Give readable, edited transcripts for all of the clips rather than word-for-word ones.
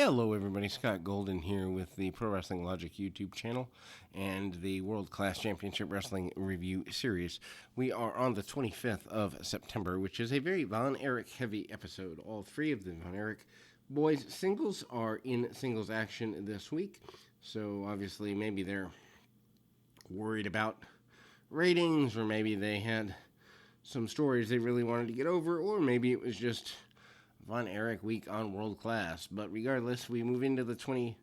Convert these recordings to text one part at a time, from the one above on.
Hello, everybody. Scott Golden here with the Pro Wrestling Logic YouTube channel and the World Class Championship Wrestling Review Series. We are on the 25th of September, which is a very Von Erich heavy episode. All three of the Von Erich boys singles are in singles action this week, so obviously maybe they're worried about ratings, or maybe they had some stories they really wanted to get over, or maybe it was just Von Erich week on World Class. But regardless, we move into the 25th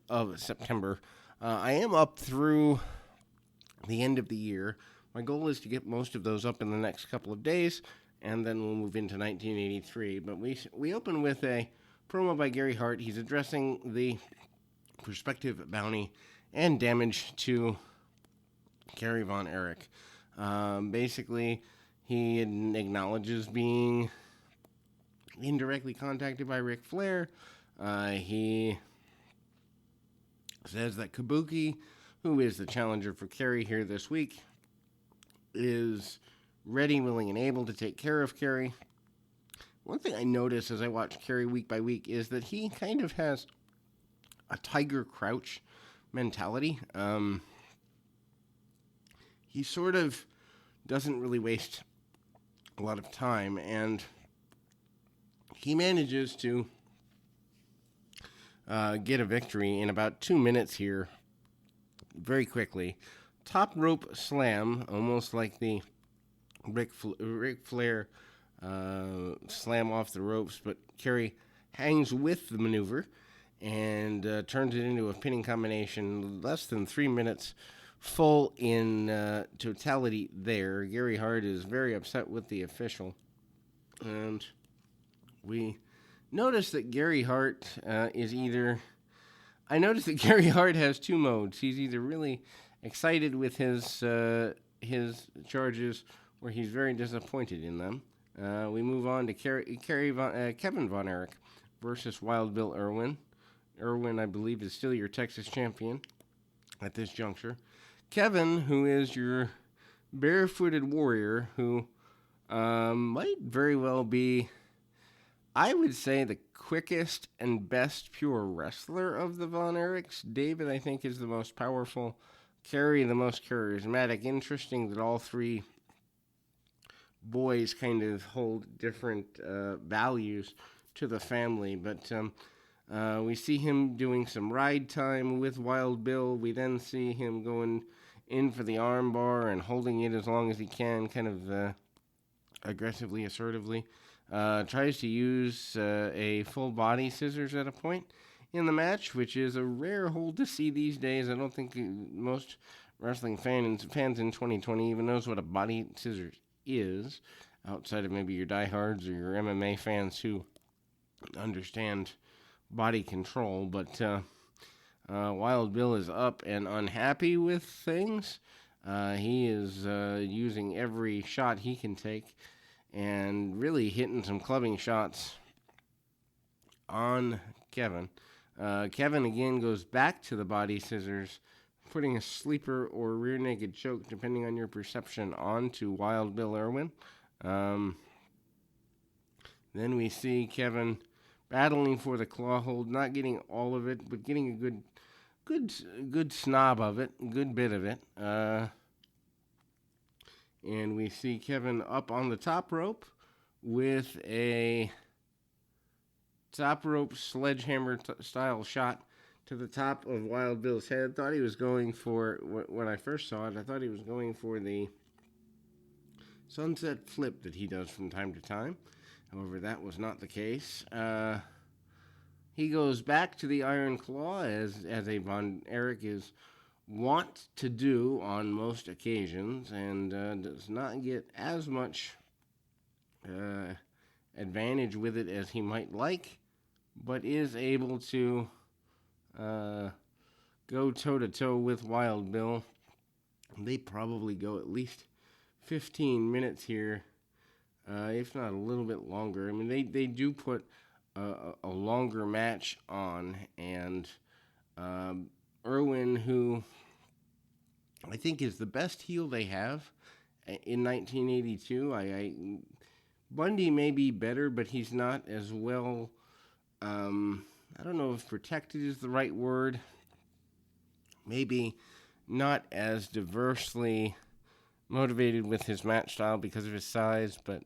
of September. I am up through the end of the year. My goal is to get most of those up in the next couple of days, and then we'll move into 1983. But we open with a promo by Gary Hart. He's addressing the prospective bounty and damage to Kerry Von Erich. Basically, he acknowledges being indirectly contacted by Ric Flair. He says that Kabuki, who is the challenger for Kerry here this week, is ready, willing, and able to take care of Kerry. One thing I notice as I watch Kerry week by week is that he kind of has a Tiger Crouch mentality. He sort of doesn't really waste a lot of time, and he manages to get a victory in about 2 minutes here, very quickly. Top rope slam, almost like the Ric Flair slam off the ropes, but Kerry hangs with the maneuver and turns it into a pinning combination. Less than 3 minutes full in totality there. Gary Hart is very upset with the official. And we notice that Gary Hart is either... I noticed that Gary Hart has two modes. He's either really excited with his charges, or he's very disappointed in them. We move on to Kevin Von Erich versus Wild Bill Irwin. Irwin, I believe, is still your Texas champion at this juncture. Kevin, who is your barefooted warrior, who might very well be, I would say, the quickest and best pure wrestler of the Von Erichs. David, I think, is the most powerful. Kerry, the most charismatic. Interesting that all three boys kind of hold different values to the family, but we see him doing some ride time with Wild Bill. We then see him going in for the armbar and holding it as long as he can, kind of aggressively, assertively. Tries to use a full body scissors at a point in the match, which is a rare hold to see these days. I don't think most wrestling fans in 2020 even knows what a body scissors is, outside of maybe your diehards or your MMA fans who understand body control. But Wild Bill is up and unhappy with things. He is using every shot he can take and really hitting some clubbing shots on Kevin. Kevin again goes back to the body scissors, putting a sleeper or rear naked choke, depending on your perception, onto Wild Bill Irwin. Then we see Kevin battling for the claw hold, not getting all of it, but getting a good snob of it, good bit of it. And we see Kevin up on the top rope with a top rope sledgehammer style shot to the top of Wild Bill's head. Thought he was going for, when I first saw it, I thought he was going for the sunset flip that he does from time to time. However, that was not the case. He goes back to the Iron Claw, as a Von Erich is wont to do on most occasions, and does not get as much advantage with it as he might like, but is able to go toe-to-toe with Wild Bill. They probably go at least 15 minutes here, if not a little bit longer. I mean, they do put a longer match on, and Irwin, who I think is the best heel they have in 1982. I Bundy may be better, but he's not as well. I don't know if protected is the right word. Maybe not as diversely motivated with his match style because of his size, but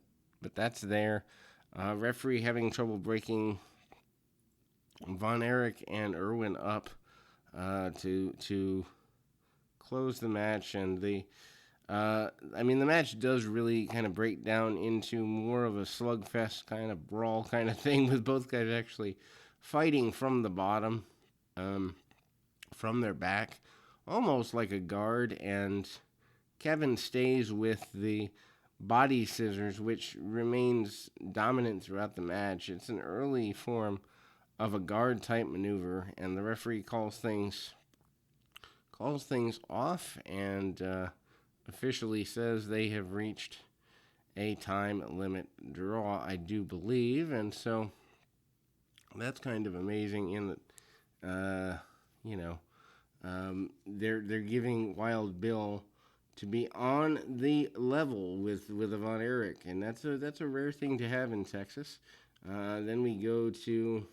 that's there. Referee having trouble breaking Von Erich and Irwin up to close the match, and the match does really kind of break down into more of a slugfest kind of brawl kind of thing, with both guys actually fighting from the bottom, from their back, almost like a guard, and Kevin stays with the body scissors, which remains dominant throughout the match. It's an early form of a guard type maneuver, and the referee calls things off, and officially says they have reached a time limit draw, I do believe. And so that's kind of amazing in that they're giving Wild Bill to be on the level with a Von Erich, and that's a rare thing to have in Texas. Then we go to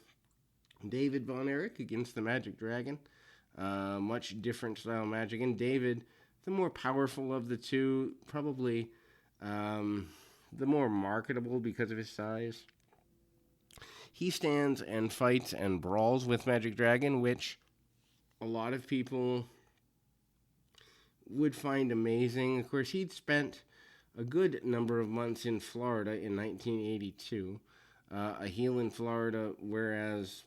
David Von Erich against the Magic Dragon. Much different style magic, and David, the more powerful of the two, probably the more marketable because of his size. He stands and fights and brawls with Magic Dragon, which a lot of people would find amazing. Of course, he'd spent a good number of months in Florida in 1982, a heel in Florida, whereas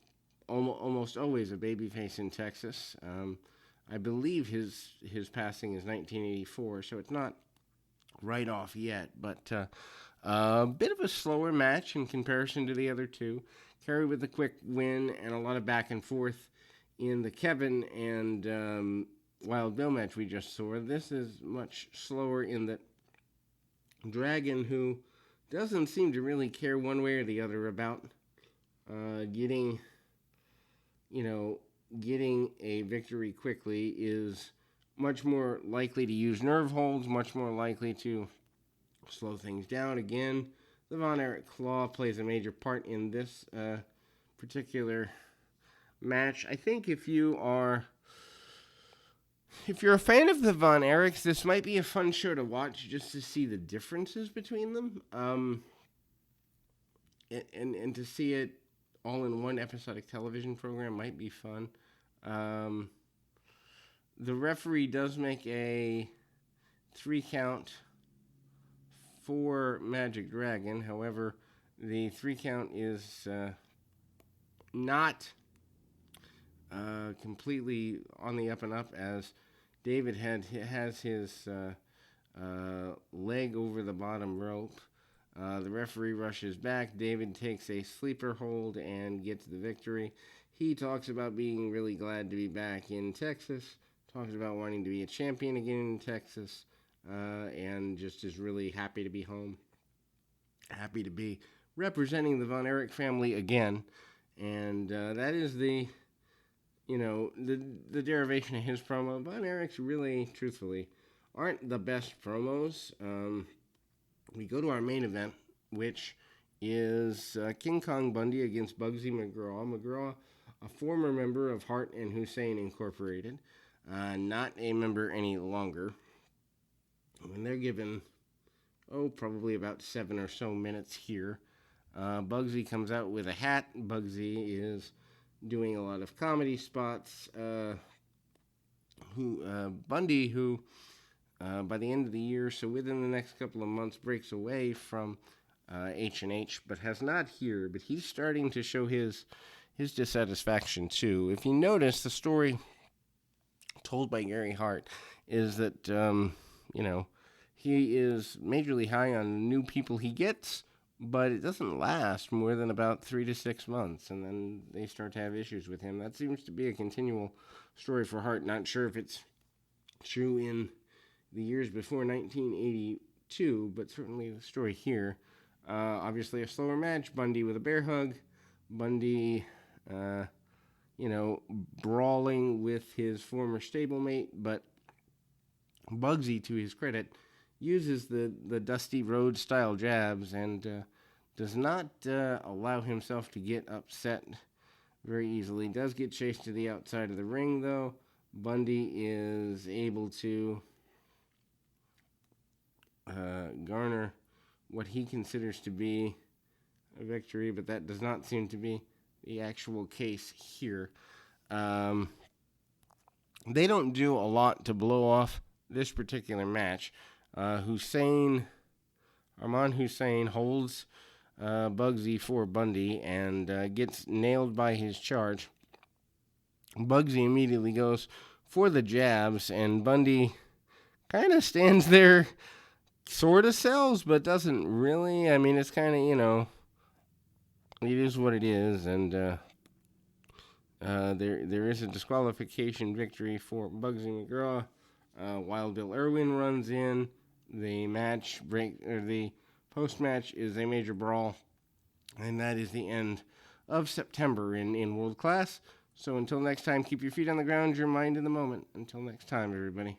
almost always a babyface in Texas. I believe his passing is 1984, so it's not right off yet, but a bit of a slower match in comparison to the other two. Kerry with a quick win and a lot of back and forth in the Kevin and Wild Bill match we just saw. This is much slower in that Dragon, who doesn't seem to really care one way or the other about getting a victory quickly, is much more likely to use nerve holds, much more likely to slow things down. Again, the Von Erich Claw plays a major part in this particular match. I think if you're a fan of the Von Erichs, this might be a fun show to watch just to see the differences between them, and to see it all in one episodic television program might be fun. The referee does make a 3 count for Magic Dragon. However, the 3 count is not completely on the up and up, as David has his leg over the bottom rope. The referee rushes back. David takes a sleeper hold and gets the victory. He talks about being really glad to be back in Texas, talks about wanting to be a champion again in Texas, and just is really happy to be home, happy to be representing the Von Erich family again. And that is the derivation of his promo. Von Erichs really, truthfully, aren't the best promos. We go to our main event, which is King Kong Bundy against Bugsy McGraw. McGraw, a former member of Hart and Hussein Incorporated, not a member any longer. And they're given, probably about 7 or so minutes here. Bugsy comes out with a hat. Bugsy is doing a lot of comedy spots. Bundy, who by the end of the year, so within the next couple of months, breaks away from H&H, but has not here. But he's starting to show his dissatisfaction too. If you notice, the story told by Gary Hart is that he is majorly high on new people he gets, but it doesn't last more than about 3 to 6 months, and then they start to have issues with him. That seems to be a continual story for Hart. Not sure if it's true in the years before 1982, but certainly the story here. Obviously a slower match. Bundy with a bear hug. Bundy, brawling with his former stablemate, but Bugsy, to his credit, uses the Dusty Rhodes style jabs and does not allow himself to get upset very easily. Does get chased to the outside of the ring, though. Bundy is able to garner what he considers to be a victory, but that does not seem to be the actual case here. They don't do a lot to blow off this particular match. Arman Hussein holds Bugsy for Bundy and gets nailed by his charge. Bugsy immediately goes for the jabs, and Bundy kind of stands there, sort of sells, but doesn't really. I mean, it's kind of, it is what it is, and there is a disqualification victory for Bugsy McGraw. Wild Bill Irwin runs in. The post-match is a major brawl, and that is the end of September in World Class. So until next time, keep your feet on the ground, your mind in the moment. Until next time, everybody.